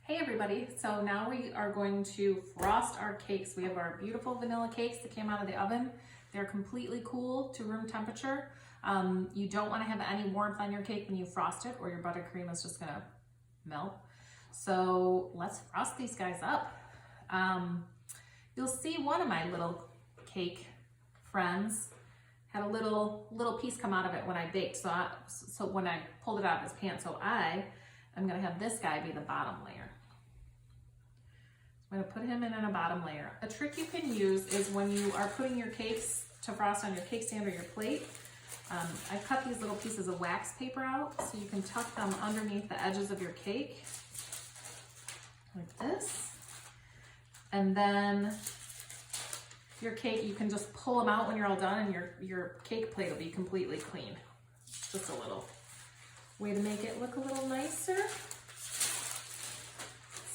Hey everybody, so now we are going to frost our cakes. We have our beautiful vanilla cakes that came out of the oven. They're completely cool to room temperature. You don't want to have any warmth on your cake when you frost it or your buttercream is just gonna melt. So let's frost these guys up. You'll see one of my little cake friends had a little piece come out of it when I baked. So when I pulled it out of his pan, so I'm gonna have this guy be the bottom layer. I'm gonna put him in a bottom layer. A trick you can use is when you are putting your cakes to frost on your cake stand or your plate, I've cut these little pieces of wax paper out so you can tuck them underneath the edges of your cake, like this. And then your cake, you can just pull them out when you're all done and your cake plate will be completely clean. Just a little way to make it look a little nicer.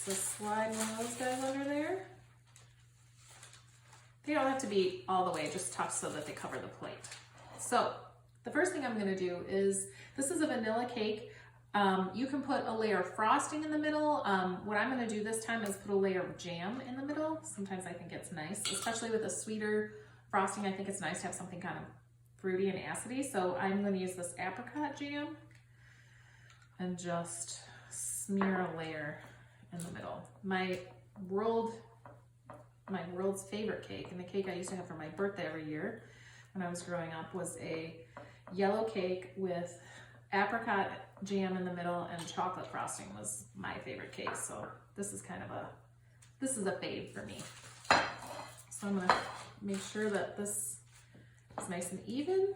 So slide one of those guys under there. They don't have to be all the way, just tucked so that they cover the plate. So the first thing I'm gonna do is, this is a vanilla cake. You can put a layer of frosting in the middle. What I'm gonna do this time is put a layer of jam in the middle. Sometimes I think it's nice, especially with a sweeter frosting. I think it's nice to have something kind of fruity and acidy. So I'm gonna use this apricot jam and just smear a layer in the middle. My world's favorite cake, and the cake I used to have for my birthday every year when I was growing up, was a yellow cake with apricot jam in the middle and chocolate frosting. Was my favorite cake. So this is a fave for me. So I'm gonna make sure that this is nice and even.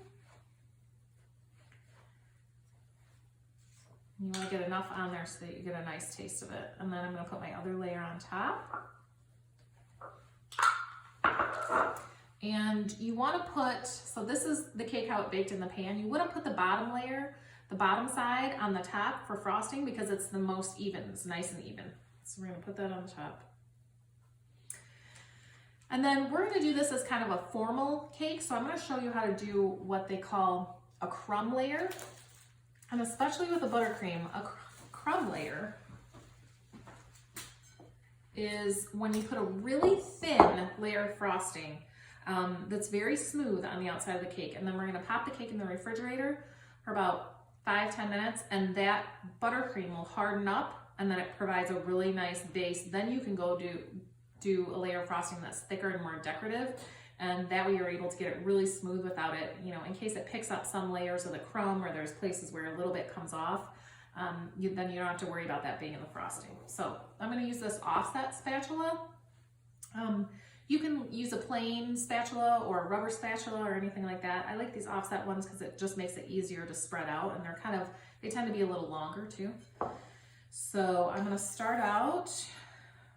You want to get enough on there so that you get a nice taste of it. And then I'm going to put my other layer on top. And you want to put, so this is the cake how it baked in the pan. You wouldn't put the bottom layer, the bottom side on the top for frosting because it's the most even. It's nice and even. So we're going to put that on the top. And then we're going to do this as kind of a formal cake. So I'm going to show you how to do what they call a crumb layer. And especially with a buttercream, a crumb layer is when you put a really thin layer of frosting that's very smooth on the outside of the cake. And then we're gonna pop the cake in the refrigerator for about 5-10 minutes, and that buttercream will harden up, and then it provides a really nice base. Then you can go do a layer of frosting that's thicker and more decorative. And that way you're able to get it really smooth without it, in case it picks up some layers of the crumb or there's places where a little bit comes off, then you don't have to worry about that being in the frosting. So I'm gonna use this offset spatula. You can use a plain spatula or a rubber spatula or anything like that. I like these offset ones because it just makes it easier to spread out, and they tend to be a little longer too. So I'm gonna start out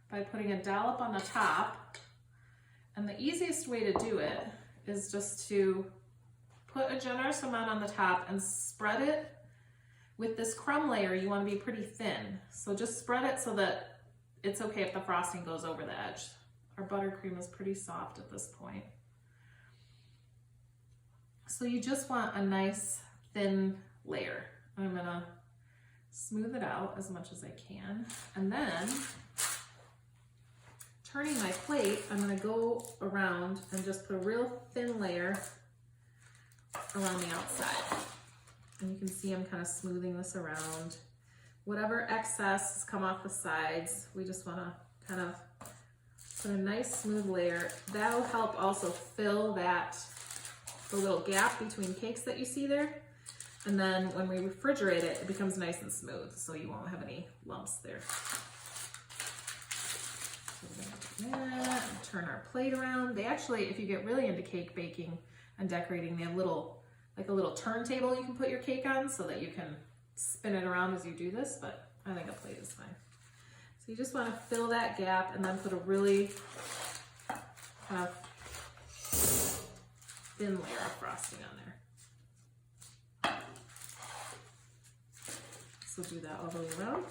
by putting a dollop on the top. And the easiest way to do it is just to put a generous amount on the top and spread it. With this crumb layer, you want to be pretty thin. So just spread it so that it's okay if the frosting goes over the edge. Our buttercream is pretty soft at this point. So you just want a nice thin layer. I'm gonna smooth it out as much as I can. And then, turning my plate, I'm gonna go around and just put a real thin layer around the outside. And you can see I'm kind of smoothing this around. Whatever excess has come off the sides, we just wanna kind of put a nice smooth layer. That'll help also fill the little gap between cakes that you see there. And then when we refrigerate it, it becomes nice and smooth, so you won't have any lumps there. That, and turn our plate around. They actually, if you get really into cake baking and decorating, they have like a little turntable you can put your cake on so that you can spin it around as you do this, but I think a plate is fine. So you just want to fill that gap and then put a really kind of thin layer of frosting on there. So do that all the way around.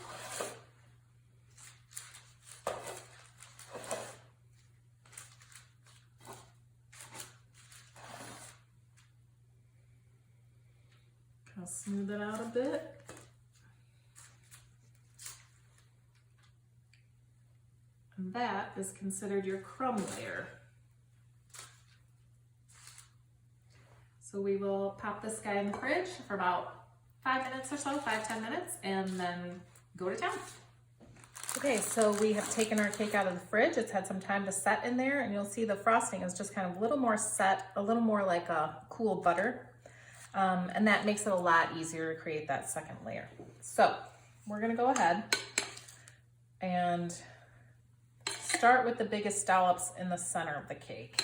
I'll smooth it out a bit. And that is considered your crumb layer. So we will pop this guy in the fridge for about 5 minutes or so, 5-10 minutes, and then go to town. Okay, so we have taken our cake out of the fridge. It's had some time to set in there, and you'll see the frosting is just kind of a little more set, a little more like a cool butter. And that makes it a lot easier to create that second layer. So we're gonna go ahead and start with the biggest dollops in the center of the cake.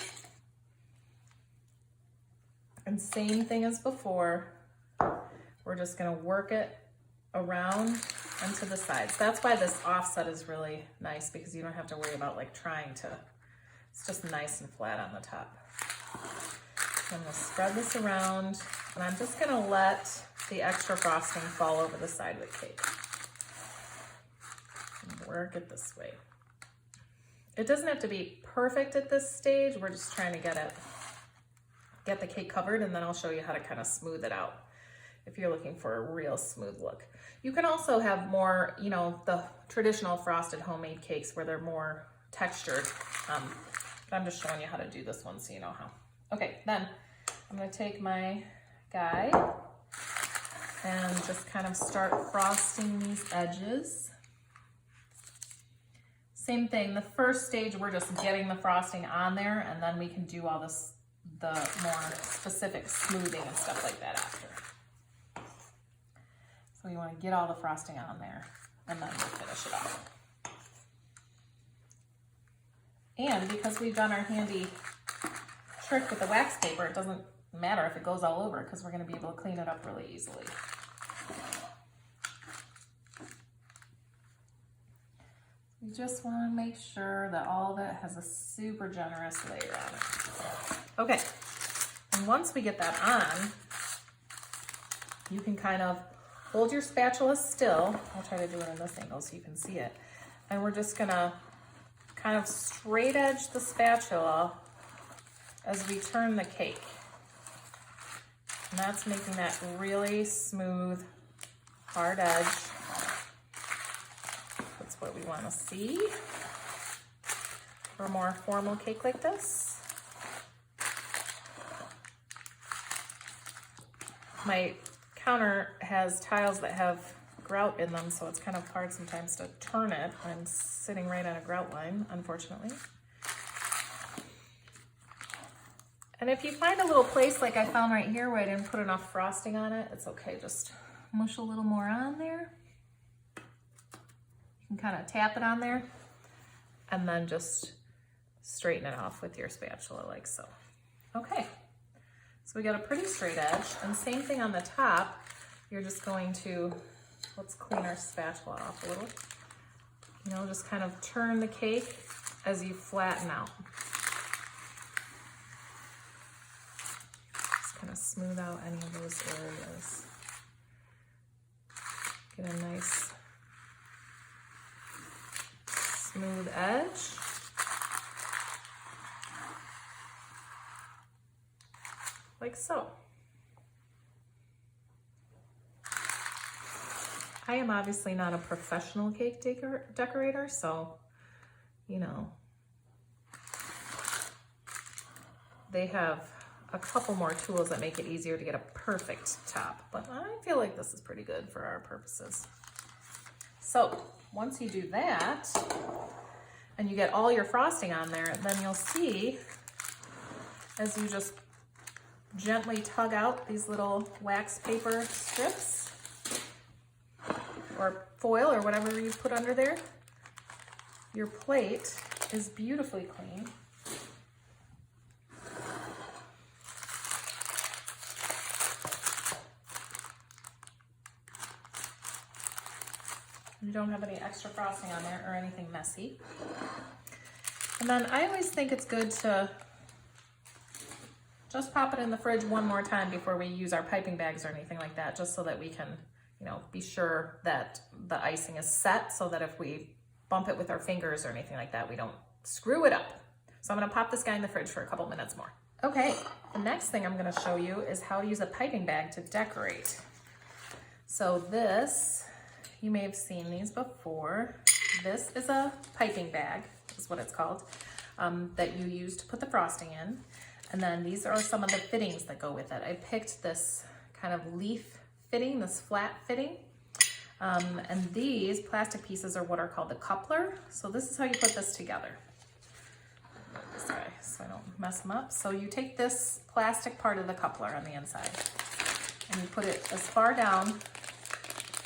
And same thing as before, we're just gonna work it around and to the sides. That's why this offset is really nice, because you don't have to worry about like trying to, it's just nice and flat on the top. I'm gonna spread this around, and I'm just gonna let the extra frosting fall over the side of the cake. And work it this way. It doesn't have to be perfect at this stage. We're just trying to get the cake covered, and then I'll show you how to kind of smooth it out if you're looking for a real smooth look. You can also have more, you know, the traditional frosted homemade cakes where they're more textured. But I'm just showing you how to do this one so you know how. Okay, then I'm gonna take my guide and just kind of start frosting these edges. Same thing, the first stage, we're just getting the frosting on there, and then we can do all this, the more specific smoothing and stuff like that after. So you wanna get all the frosting on there, and then we'll finish it off. And because we've done our handy trick with the wax paper, it doesn't matter if it goes all over, because we're going to be able to clean it up really easily. We just want to make sure that all of it has a super generous layer on it. Okay, and once we get that on, you can kind of hold your spatula still. I'll try to do it in this angle so you can see it. And we're just going to kind of straight edge the spatula as we turn the cake. And that's making that really smooth, hard edge. That's what we want to see for a more formal cake like this. My counter has tiles that have grout in them, so it's kind of hard sometimes to turn it. I'm sitting right on a grout line, unfortunately. And if you find a little place like I found right here where I didn't put enough frosting on it, it's okay. Just mush a little more on there. You can kind of tap it on there and then just straighten it off with your spatula like so. Okay, so we got a pretty straight edge, and same thing on the top. You're just going to, let's clean our spatula off a little. You know, just kind of turn the cake as you flatten out. Kind of smooth out any of those areas. Get a nice smooth edge. Like so. I am obviously not a professional cake decorator, so, you know, they have a couple more tools that make it easier to get a perfect top, but I feel like this is pretty good for our purposes. So once you do that and you get all your frosting on there, then you'll see as you just gently tug out these little wax paper strips or foil or whatever you put under there, your plate is beautifully clean. You don't have any extra frosting on there or anything messy. And then I always think it's good to just pop it in the fridge one more time before we use our piping bags or anything like that, just so that we can, you know, be sure that the icing is set, so that if we bump it with our fingers or anything like that, we don't screw it up. So I'm gonna pop this guy in the fridge for a couple minutes more. Okay, the next thing I'm gonna show you is how to use a piping bag to decorate. So this, you may have seen these before. This is a piping bag, is what it's called, that you use to put the frosting in. And then these are some of the fittings that go with it. I picked this kind of leaf fitting, this flat fitting. And these plastic pieces are what are called the coupler. So this is how you put this together. This way, so I don't mess them up. So you take this plastic part of the coupler on the inside and you put it as far down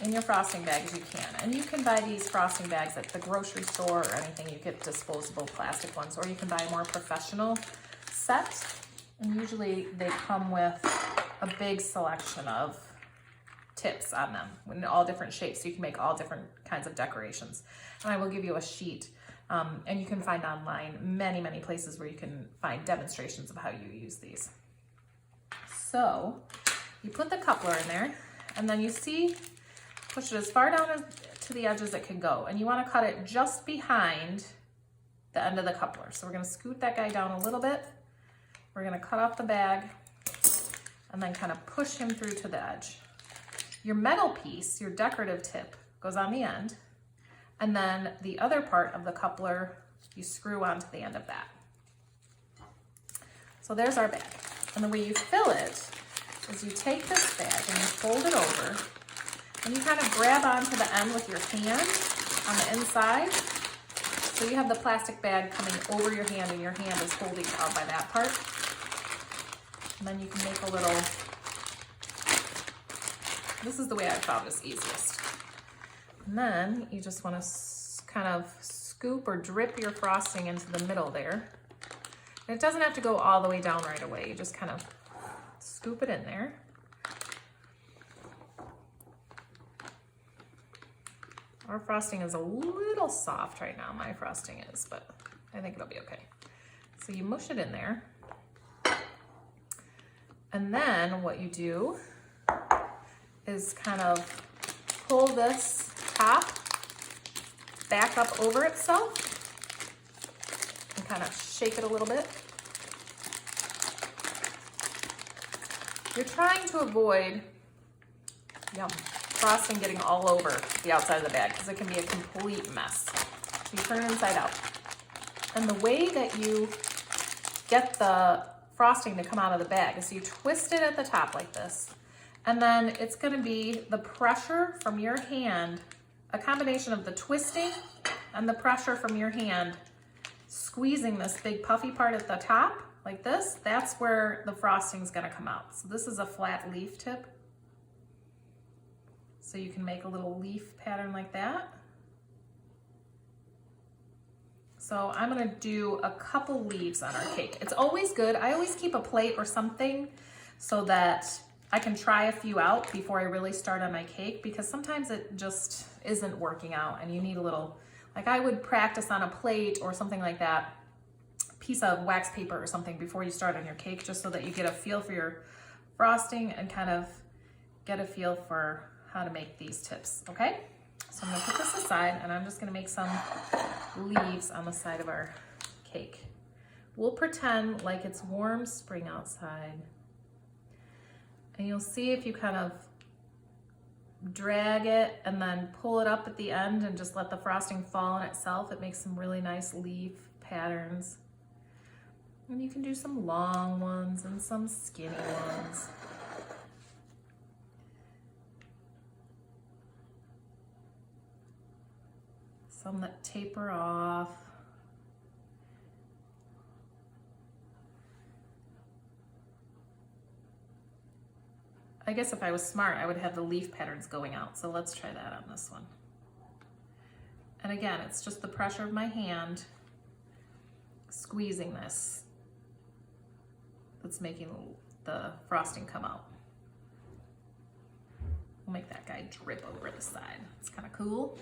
in your frosting bag as you can. And you can buy these frosting bags at the grocery store or anything. You get disposable plastic ones, or you can buy a more professional set. And usually they come with a big selection of tips on them in all different shapes, so you can make all different kinds of decorations. And I will give you a sheet, and you can find online many places where you can find demonstrations of how you use these. So you put the coupler in there, and then you see, push it as far down to the edge as it can go, and you want to cut it just behind the end of the coupler. So we're going to scoot that guy down a little bit. We're going to cut off the bag and then kind of push him through to the edge. Your metal piece, your decorative tip, goes on the end, and then the other part of the coupler you screw onto the end of that. So there's our bag. And the way you fill it is you take this bag and you fold it over, and you kind of grab onto the end with your hand on the inside. So you have the plastic bag coming over your hand, and your hand is holding out by that part. And then you can make a little, this is the way I found is easiest. And then you just want to kind of scoop or drip your frosting into the middle there. And it doesn't have to go all the way down right away. You just kind of scoop it in there. Our frosting is a little soft right now. My frosting is, but I think it'll be okay. So you mush it in there. And then what you do is kind of pull this top back up over itself and kind of shake it a little bit. You're trying to avoid frosting getting all over the outside of the bag because it can be a complete mess. So you turn it inside out. And the way that you get the frosting to come out of the bag is you twist it at the top like this, and then it's going to be the pressure from your hand, a combination of the twisting and the pressure from your hand squeezing this big puffy part at the top like this. That's where the frosting is going to come out. So this is a flat leaf tip, so you can make a little leaf pattern like that. So I'm gonna do a couple leaves on our cake. It's always good. I always keep a plate or something so that I can try a few out before I really start on my cake, because sometimes it just isn't working out and you need a little, like I would practice on a plate or something like that, piece of wax paper or something before you start on your cake, just so that you get a feel for your frosting and kind of get a feel for how to make these tips, okay? So I'm gonna put this aside, and I'm just gonna make some leaves on the side of our cake. We'll pretend like it's warm spring outside. And you'll see if you kind of drag it and then pull it up at the end and just let the frosting fall on itself, it makes some really nice leaf patterns. And you can do some long ones and some skinny ones. Some that taper off. I guess if I was smart, I would have the leaf patterns going out. So let's try that on this one. And again, it's just the pressure of my hand squeezing this that's making the frosting come out. We'll make that guy drip over the side. It's kind of cool.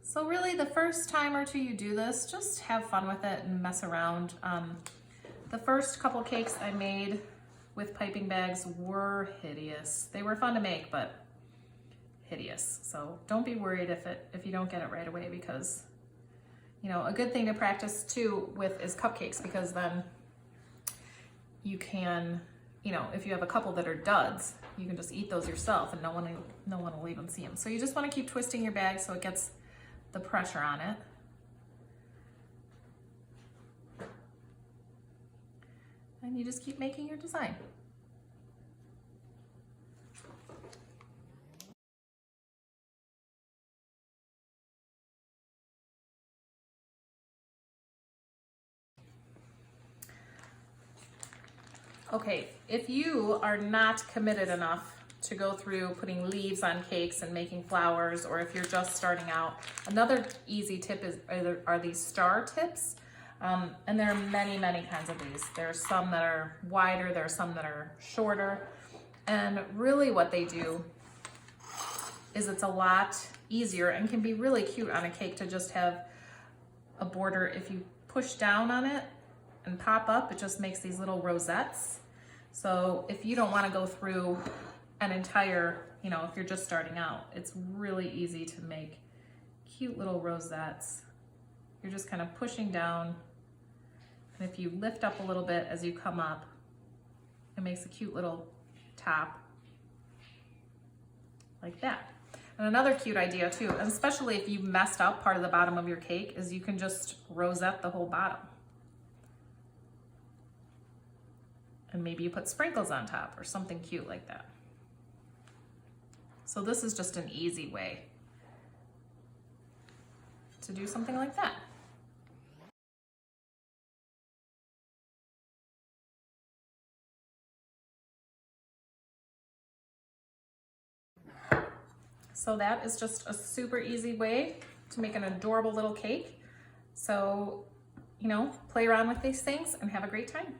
So really the first time or two you do this, just have fun with it and mess around. The first couple cakes I made with piping bags were hideous. They were fun to make, but hideous. So don't be worried if you don't get it right away, because you know, a good thing to practice too with is cupcakes, because then you can, you know, if you have a couple that are duds, you can just eat those yourself and no one will even see them. So you just want to keep twisting your bag so it gets the pressure on it. And you just keep making your design. Okay, if you are not committed enough to go through putting leaves on cakes and making flowers, or if you're just starting out, another easy tip are these star tips. And there are many, many kinds of these. There are some that are wider, there are some that are shorter. And really what they do is it's a lot easier and can be really cute on a cake to just have a border. If you push down on it and pop up, it just makes these little rosettes. So if you don't want to go through an entire, you know, if you're just starting out, it's really easy to make cute little rosettes. You're just kind of pushing down, and if you lift up a little bit as you come up, it makes a cute little top like that. And another cute idea too, and especially if you messed up part of the bottom of your cake, is you can just rosette the whole bottom. And maybe you put sprinkles on top or something cute like that. So this is just an easy way to do something like that. So that is just a super easy way to make an adorable little cake. So, you know, play around with these things and have a great time.